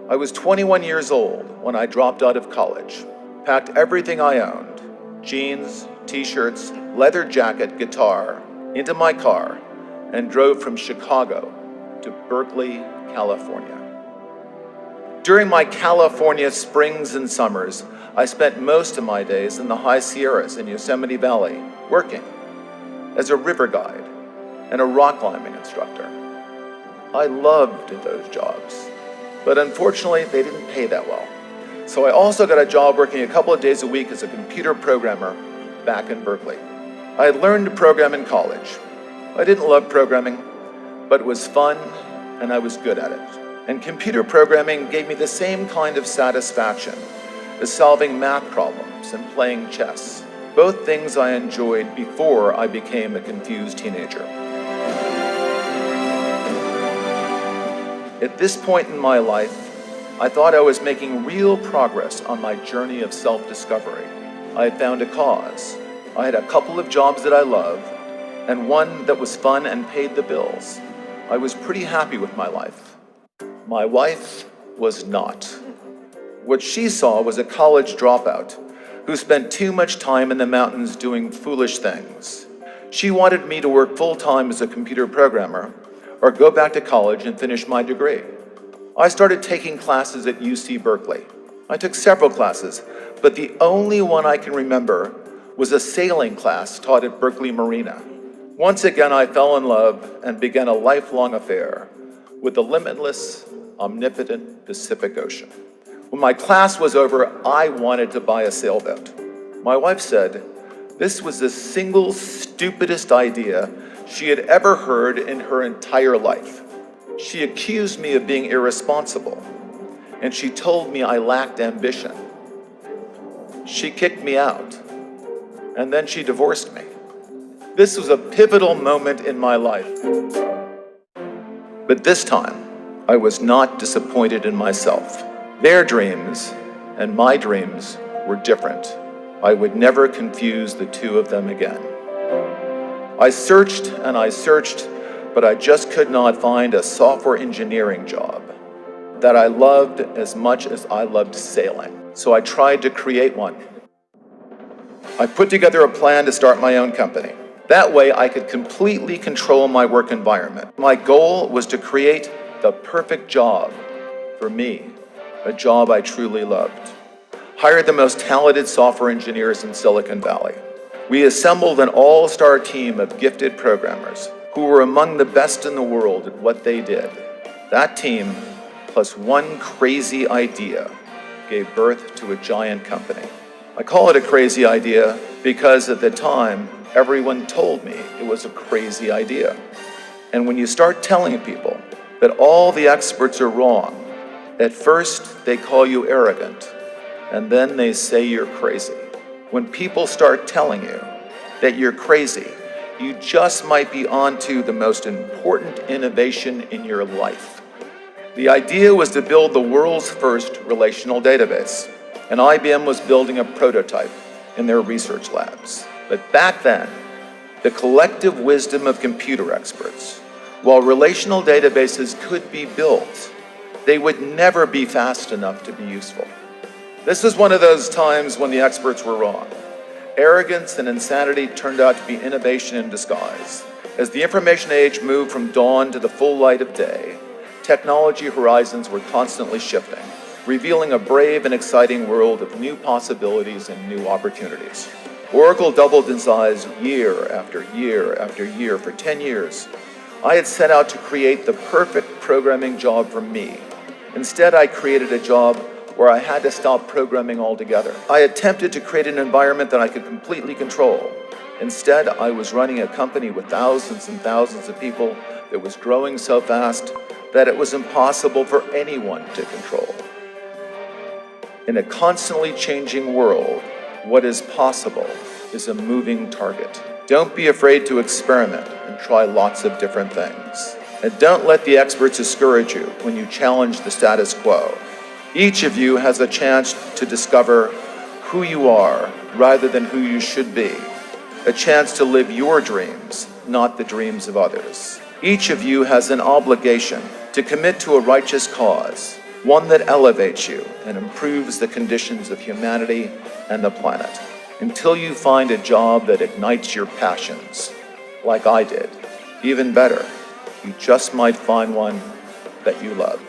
I was 21 years old when I dropped out of college, packed everything I owned, jeans, t-shirts, leather jacket, guitar, into my car, and drove from Chicago to Berkeley, California. During my California springs and summers, I spent most of my days in the high Sierras in Yosemite Valley, working as a river guide and a rock climbing instructor. I loved those jobs, but unfortunately they didn't pay that well. So I also got a job working a couple of days a week as a computer programmer back in Berkeley. I had learned to program in college. I didn't love programming, but it was fun and I was good at it. And computer programming gave me the same kind of satisfaction as solving math problems and playing chess, both things I enjoyed before I became a confused teenager. At this point in my life, I thought I was making real progress on my journey of self-discovery. I had found a cause. I had a couple of jobs that I loved, and one that was fun and paid the bills. I was pretty happy with my life. My wife was not. What she saw was a college dropout who spent too much time in the mountains doing foolish things. She wanted me to work full-time as a computer programmer or go back to college and finish my degree. I started taking classes at UC Berkeley. I took several classes, but the only one I can remember was a sailing class taught at Berkeley Marina. Once again, I fell in love and began a lifelong affair with the limitless, omnipotent Pacific Ocean. When my class was over, I wanted to buy a sailboat. My wife said this was the single stupidest idea she had ever heard in her entire life. She accused me of being irresponsible, and she told me I lacked ambition. She kicked me out, and then she divorced me. This was a pivotal moment in my life. But this time, I was not disappointed in myself. Their dreams and my dreams were different. I would never confuse the two of them again. I searched and I searched, but I just could not find a software engineering job that I loved as much as I loved sailing. So I tried to create one. I put together a plan to start my own company. That way I could completely control my work environment. My goal was to create the perfect job for me, a job I truly loved. Hire the most talented software engineers in Silicon Valley. We assembled an all-star team of gifted programmers who were among the best in the world at what they did. That team, plus one crazy idea, gave birth to a giant company. I call it a crazy idea because at the time, everyone told me it was a crazy idea. And when you start telling people that all the experts are wrong, at first they call you arrogant, and then they say you're crazy. When people start telling you that you're crazy, you just might be onto the most important innovation in your life. The idea was to build the world's first relational database, and IBM was building a prototype in their research labs. But back then, the collective wisdom of computer experts, while relational databases could be built, they would never be fast enough to be useful. This was one of those times when the experts were wrong. Arrogance and insanity turned out to be innovation in disguise. As the information age moved from dawn to the full light of day, technology horizons were constantly shifting, revealing a brave and exciting world of new possibilities and new opportunities. Oracle doubled in size year after year after year for 10 years. I had set out to create the perfect programming job for me. Instead, I created a job where I had to stop programming altogether. I attempted to create an environment that I could completely control. Instead, I was running a company with thousands and thousands of people that was growing so fast that it was impossible for anyone to control. In a constantly changing world, what is possible is a moving target. Don't be afraid to experiment and try lots of different things. And don't let the experts discourage you when you challenge the status quo. Each of you has a chance to discover who you are rather than who you should be. A chance to live your dreams, not the dreams of others. Each of you has an obligation to commit to a righteous cause one that elevates you and improves the conditions of humanity and the planet. Until you find a job that ignites your passions, like I did. Even better, you just might find one that you love.